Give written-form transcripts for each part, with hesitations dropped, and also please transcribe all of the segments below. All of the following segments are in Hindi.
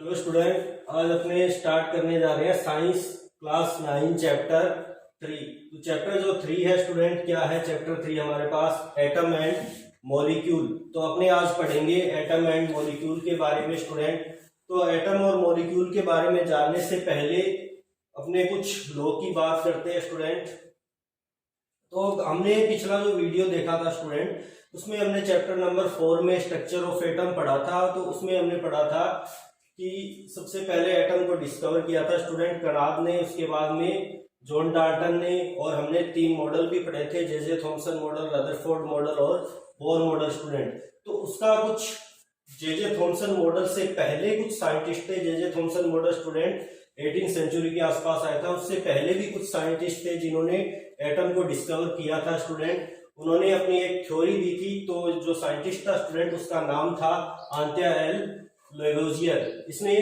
हेलो स्टूडेंट, आज अपने स्टार्ट करने जा रहे हैं साइंस क्लास 9 चैप्टर 3। तो चैप्टर जो 3 है स्टूडेंट, क्या है चैप्टर 3 हमारे पास? Atom and molecule. तो अपने आज पढ़ेंगे एटम एंड मॉलिक्यूल के बारे में स्टूडेंट। तो एटम और मॉलिक्यूल के बारे में जानने से पहले अपने कुछ लॉ की बात करते हैं स्टूडेंट। तो हमने पिछला जो वीडियो देखा था स्टूडेंट, उसमें हमने चैप्टर नंबर 4 में स्ट्रक्चर ऑफ एटम पढ़ा था। तो उसमें हमने पढ़ा था कि सबसे पहले एटम को डिस्कवर किया था स्टूडेंट कनार्ड ने, उसके बाद में जॉन डाल्टन ने, और हमने 3 मॉडल भी पढ़े थे, J Thomson model, Rutherford model और बोर मॉडल स्टूडेंट। तो उसका कुछ जे थॉमसन मॉडल से पहले कुछ साइंटिस्ट थे। जे थॉमसन मॉडल स्टूडेंट 18वीं सेंचुरी के आसपास आया था। उससे पहले भी कुछ साइंटिस्ट थे जिन्होंने एटम को डिस्कवर किया था स्टूडेंट। उन्होंने अपनी एक थ्योरी दी थी। तो जो साइंटिस्ट था स्टूडेंट, उसका नाम था आंत्या एल लेवोजियर। इसने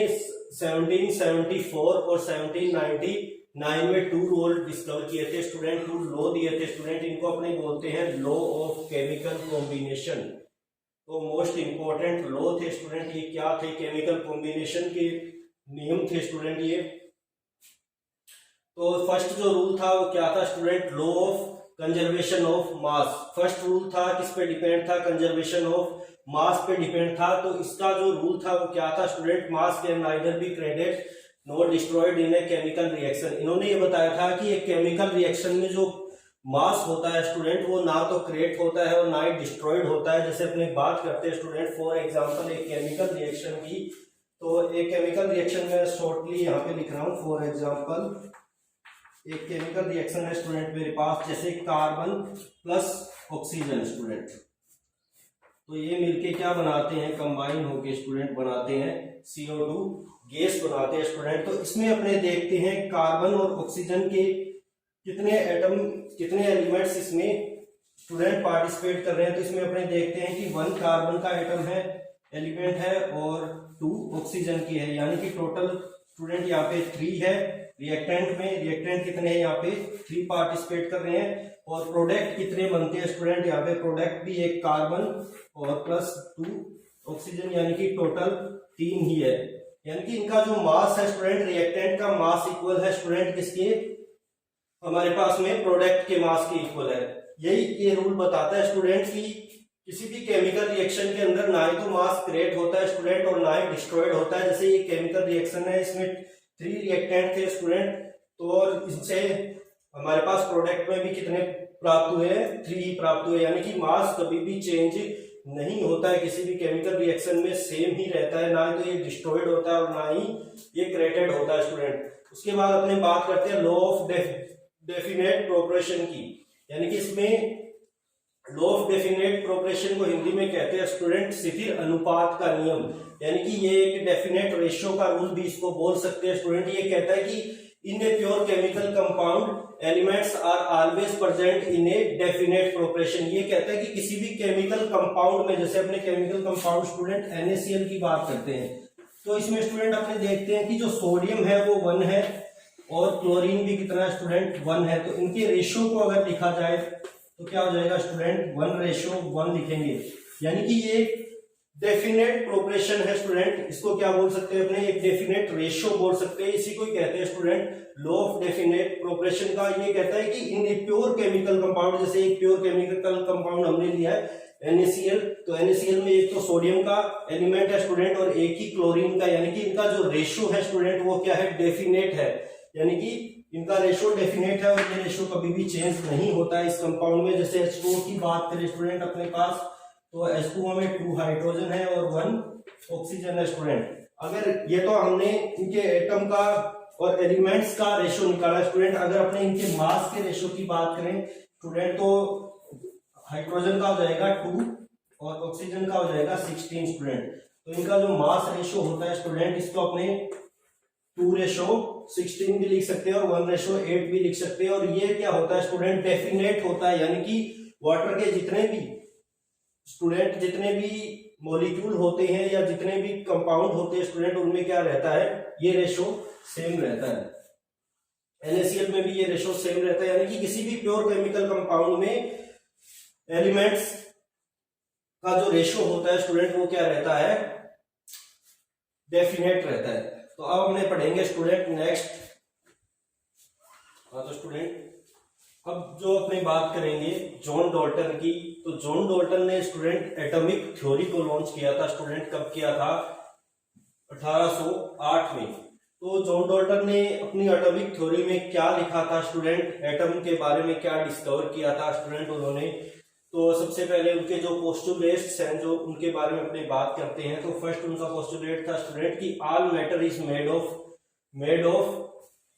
1774 और 1799 में 2 रोल डिस्कवर किए थे स्टूडेंट, 2 लॉ दिए थे स्टूडेंट। इनको अपने बोलते हैं लॉ ऑफ केमिकल कॉम्बिनेशन। तो मोस्ट इंपॉर्टेंट लॉ थे स्टूडेंट। ये क्या थे? केमिकल कॉम्बिनेशन के नियम थे स्टूडेंट ये। तो फर्स्ट जो रूल था वो क्या था student? Law of conservation of mass. First rule था, किस पे डिपेंड था? कंजर्वेशन ऑफ मास पे डिपेंड था। तो इसका जो रूल था वो क्या था student? Mass can neither be created not destroyed in a chemical reaction. इन्होंने ये बताया था कि एक केमिकल रिएक्शन में जो मास होता है स्टूडेंट, वो ना तो क्रिएट होता है और ना ही डिस्ट्रॉयड होता है। जैसे अपने बात करते हैं स्टूडेंट, फॉर एग्जांपल एक केमिकल रिएक्शन की। तो एक केमिकल रिएक्शन में शॉर्टली यहाँ पे लिख रहा हूँ। फॉर एग्जांपल एक केमिकल रिएक्शन है स्टूडेंट मेरे पास, जैसे कार्बन प्लस ऑक्सीजन स्टूडेंट। तो ये मिलके क्या बनाते हैं? कंबाइन होके स्टूडेंट बनाते हैं CO2 गैस बनाते हैं स्टूडेंट। तो इसमें अपने देखते हैं कार्बन और ऑक्सीजन के कितने एटम, कितने एलिमेंट्स इसमें स्टूडेंट पार्टिसिपेट कर रहे हैं। तो इसमें अपने देखते हैं कि 1 कार्बन का एटम है, एलिमेंट है, और 2 ऑक्सीजन की है, यानी कि टोटल स्टूडेंट यहाँ पे 3 है। रिएक्टेंट में रिएक्टेंट कितने हैं? यहाँ पे 3 पार्टिसिपेट कर रहे हैं। और प्रोडक्ट कितने बनते हैं स्टूडेंट? यहाँ पे प्रोडक्ट भी एक कार्बन और प्लस 2 ऑक्सीजन, यानी कि टोटल 3 ही है। यानी कि इनका जो मास है स्टूडेंट, रिएक्टेंट का मास इक्वल है स्टूडेंट किसके? हमारे पास में प्रोडक्ट के मास के इक्वल है। यही ये रूल बताता है स्टूडेंट कि किसी भी केमिकल रिएक्शन के अंदर ना ही तो मास क्रिएट होता है स्टूडेंट और ना ही डिस्ट्रॉयड होता है। जैसे ये केमिकल रिएक्शन है, इसमें 3 रिएक्टेंट थे स्टूडेंट। तो और इनसे हमारे पास प्रोडक्ट में भी कितने प्राप्त हुए हैं? 3 ही प्राप्त हुए। यानी कि मास कभी भी चेंज नहीं होता है किसी भी केमिकल रिएक्शन में, सेम ही रहता है। ना ही तो ये डिस्ट्रॉयड होता है और ना ही ये क्रिएटेड होता है स्टूडेंट। उसके बाद अपने बात करते हैं लॉ ऑफ डेफिनेट प्रोपोर्शन की। यानी कि इसमें लॉ ऑफ डेफिनेट प्रोपोर्शन को हिंदी में कहते हैं स्टूडेंट शिथिल अनुपात का नियम। यानी कि ये एक डेफिनेट रेशियो का रूल भी इसको बोल सकते हैं स्टूडेंट। ये कहता है कि in a pure chemical compound elements are always present in a definite proportion. ये कहता है कि किसी भी केमिकल कंपाउंड में, जैसे अपने केमिकल कंपाउंड स्टूडेंट NaCl की बात करते हैं, तो इसमें स्टूडेंट अपने देखते हैं कि जो सोडियम है वो 1 है और क्लोरीन भी कितना है स्टूडेंट? 1 है। तो इनके रेशियो को अगर लिखा जाए तो क्या हो जाएगा स्टूडेंट? 1:1 लिखेंगे। यानी कि ये डेफिनेट प्रोपोर्शन है स्टूडेंट। इसको क्या बोल सकते हैं अपने? एक डेफिनेट रेशियो बोल सकते हैं। इसी को कहते हैं student law of definite proportion का। ये कहता है कि in a pure chemical compound, जैसे एक प्योर केमिकल कंपाउंड हमने लिया है NaCl, तो NaCl में एक तो सोडियम का एलिमेंट है स्टूडेंट और एक ही क्लोरीन का। यानी कि इनका जो रेशियो है स्टूडेंट वो क्या है? डेफिनेट है। यानी कि इनका रेशियो डेफिनेट है और ये रेशियो कभी भी चेंज नहीं होता है इस कंपाउंड में। जैसे H2O की बात करें स्टूडेंट अपने पास, तो H2O में 2 हाइड्रोजन है और 1 ऑक्सीजन है स्टूडेंट। अगर ये तो हमने इनके एटम का और एलिमेंट्स का रेशियो निकाला स्टूडेंट। अगर अपने इनके मास के रेशियो की बात करें स्टूडेंट, तो हाइड्रोजन का हो जाएगा 2 और ऑक्सीजन का हो जाएगा 16 स्टूडेंट। तो इनका जो मास रेशियो होता है स्टूडेंट, इसको अपने 2:16 भी लिख सकते हैं और 1:8 भी लिख सकते हैं। और ये क्या होता है स्टूडेंट? डेफिनेट होता है। यानी कि वाटर के जितने भी स्टूडेंट, जितने भी मॉलिक्यूल होते हैं या जितने भी कंपाउंड होते हैं स्टूडेंट, उनमें क्या रहता है? ये रेशियो सेम रहता है। NaCl में भी ये रेशियो सेम रहता है। यानी कि किसी भी प्योर केमिकल कंपाउंड में एलिमेंट्स का जो रेशियो होता है स्टूडेंट वो क्या रहता है? डेफिनेट रहता है। तो अब हमने पढ़ेंगे स्टूडेंट नेक्स्ट। तो स्टूडेंट अब जो अपनी बात करेंगे जॉन डॉल्टन की, तो जॉन डॉल्टन ने स्टूडेंट एटॉमिक थ्योरी को लॉन्च किया था। स्टूडेंट कब किया था? 1808 में। तो जॉन डॉल्टन ने अपनी एटॉमिक थ्योरी में क्या लिखा था स्टूडेंट, एटम के बारे में क्या डिस्कवर किया था स्टूडेंट उन्होंने। तो सबसे पहले उनके जो पोस्टुलेट्स हैं जो उनके बारे में अपनी बात करते हैं। तो फर्स्ट उनका पोस्टुलेट था स्टूडेंट कि all matter is made of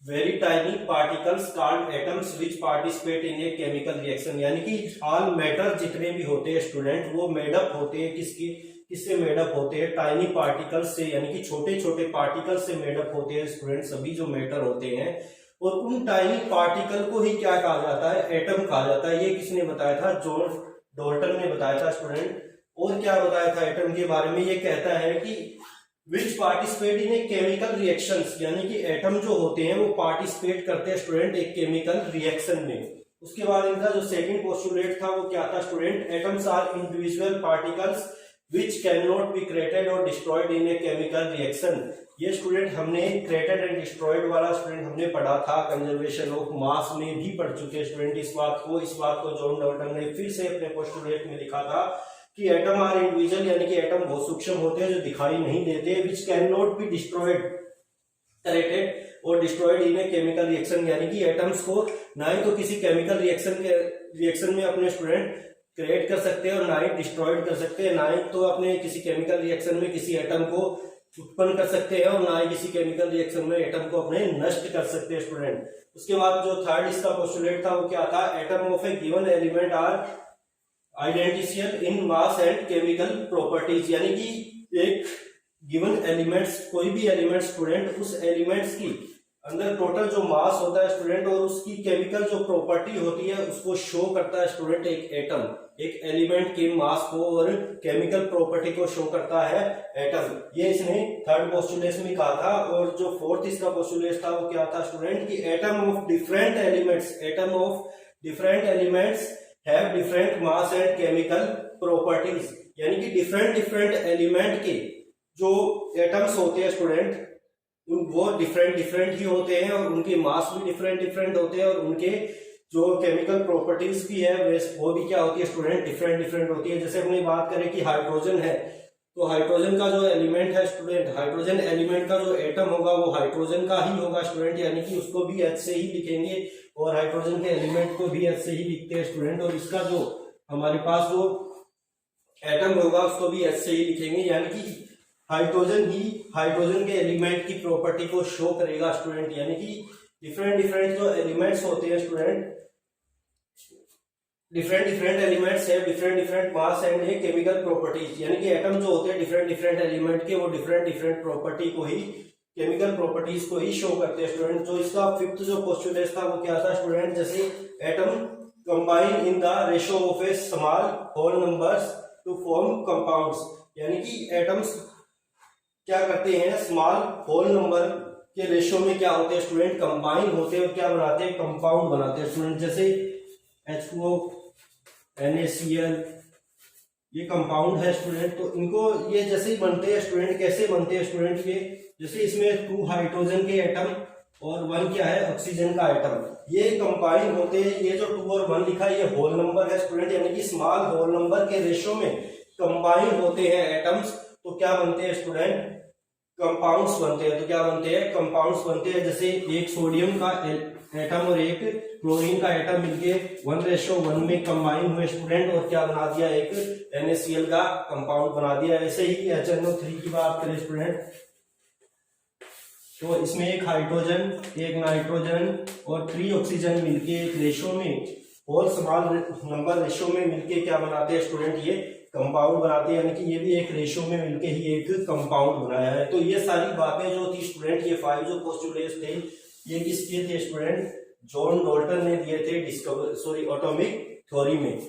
very tiny particles called atoms which participate in a chemical reaction. यानी कि ऑल मैटर जितने भी होते हैं स्टूडेंट वो मेडअप होते हैं किससे मेडअप होते हैं? टाइनी पार्टिकल्स से, यानी कि छोटे छोटे पार्टिकल्स से मेडअप होते हैं स्टूडेंट सभी जो मैटर होते हैं। और उन टाइनी पार्टिकल को ही क्या कहा जाता है? एटम कहा जाता है। ये किसने बताया था? जॉन डॉल्टन ने बताया था स्टूडेंट। और क्या बताया था एटम के बारे में? ये कहता है कि which participate in a chemical reactions, यानी कि एटम जो होते हैं वो पार्टिसिपेट करते हैं स्टूडेंट एक केमिकल रिएक्शन में। उसके बाद इनका जो सेकंड पोस्टुलेट था वो क्या था student? Atoms are individual particles which cannot be created or destroyed in a chemical reaction। ये स्टूडेंट हमने created and destroyed वाला स्टूडेंट हमने पढ़ा था कंजर्वेशन ऑफ मास में भी पढ़ चुके स्टूडेंट इस बात को जॉन डॉल्टन ने फिर से अपने पोस्टुलेट में लिखा था कि एटम आर इंडिविजुअल, यानी कि एटम बहुत सूक्ष्म होते हैं जो दिखाई नहीं देते, which cannot be destroyed created और destroyed in a chemical reaction, यानी कि एटम्स को ना ही तो किसी केमिकल रिएक्शन में अपने स्टूडेंट क्रिएट कर सकते हैं और ना ही डिस्ट्रॉयड कर सकते हैं, ना ही तो अपने किसी केमिकल रिएक्शन में किसी एटम को उत्पन्न कर सकते हैं और ना ही किसी केमिकल रिएक्शन में एटम को अपने नष्ट कर सकते हैं स्टूडेंट। उसके बाद जो थर्ड इसका पोस्टुलेट था वो क्या था? Atom of a given element are identical in mass and chemical properties, यानी कि एक गिवन एलिमेंट्स, कोई भी एलिमेंट स्टूडेंट उस एलिमेंट्स की अंदर टोटल जो मास होता है स्टूडेंट और उसकी केमिकल जो प्रॉपर्टी होती है उसको शो करता है स्टूडेंट एक एटम, एक एलिमेंट के मास को और केमिकल प्रॉपर्टी को शो करता है एटम। ये इसने थर्ड पोस्टुलेट में कहा था। और जो फोर्थ इसका पोस्टुलेट था वो क्या था स्टूडेंट कि atom of different elements have different mass and chemical properties, यानी कि डिफरेंट एलिमेंट के जो एटम्स होते हैं स्टूडेंट वो डिफरेंट ही होते हैं और उनके मास भी डिफरेंट होते हैं और उनके जो केमिकल प्रॉपर्टीज भी है वो भी क्या होती है स्टूडेंट? डिफरेंट होती है। जैसे अपनी बात करें कि हाइड्रोजन है, तो हाइड्रोजन का जो एलिमेंट है स्टूडेंट, हाइड्रोजन एलिमेंट का जो एटम होगा वो हाइड्रोजन का ही होगा स्टूडेंट, यानी कि उसको भी H से ही लिखेंगे और हाइड्रोजन के एलिमेंट को भी H से ही लिखते हैं स्टूडेंट। और इसका जो हमारे पास जो एटम होगा उसको भी H से ही लिखेंगे, यानी कि हाइड्रोजन के एलिमेंट की प्रॉपर्टी को शो करेगा स्टूडेंट। यानी कि डिफरेंट जो एलिमेंट्स होते हैं स्टूडेंट, डिफरेंट एलिमेंट्स है different mass and a chemical properties, यानी कि एटम जो होते हैं डिफरेंट एलिमेंट के वो डिफरेंट प्रॉपर्टी को ही, केमिकल प्रॉपर्टीज को ही शो करते हैं स्टूडेंट। जो इसका फिफ्थ जो पोस्टुलेट था वो क्या था स्टूडेंट? जैसे atom combine in the ratio of a small whole numbers to form compounds, यानी कि एटम्स क्या करते हैं? स्मॉल होल नंबर के रेशो में क्या होते हैं स्टूडेंट? कंबाइन होते हैं और क्या बनाते हैं? कंपाउंड बनाते हैं स्टूडेंट। जैसे H2O, NaCl ये कंपाउंड है स्टूडेंट। तो इनको ये जैसे ही बनते हैं स्टूडेंट, कैसे बनते हैं स्टूडेंट? ये जैसे इसमें 2 हाइड्रोजन के एटम और 1 क्या है? ऑक्सीजन का एटम, ये कंबाइन होते हैं। ये जो 2 और 1 लिखा है ये होल नंबर है स्टूडेंट, यानी कि स्मॉल होल नंबर के रेशो में कंबाइन होते हैं एटम्स, तो क्या बनते हैं स्टूडेंट? कंपाउंड्स बनते हैं। तो क्या बनते हैं? कंपाउंड्स बनते हैं। जैसे एक सोडियम का एटम और एक क्लोरीन का एटम मिलके 1:1 में कंबाइन हुए स्टूडेंट और क्या बना दिया? एक NaCl का कंपाउंड बना दिया। ऐसे ही HNO3 की बात करें स्टूडेंट, तो इसमें एक हाइड्रोजन, एक नाइट्रोजन और 3 ऑक्सीजन मिलके एक रेशो में, होल स्मॉल नंबर रेशो में मिलके क्या बनाते हैं स्टूडेंट? ये कंपाउंड बनाते हैं, यानी कि ये भी एक रेशो में मिलके ही एक कंपाउंड बनाया है। तो ये सारी बातें जो थी स्टूडेंट, ये 5 जो पोस्टुलेट्स थे ये किसके थे स्टूडेंट? जॉन डॉल्टन ने दिए थे एटॉमिक थ्योरी में।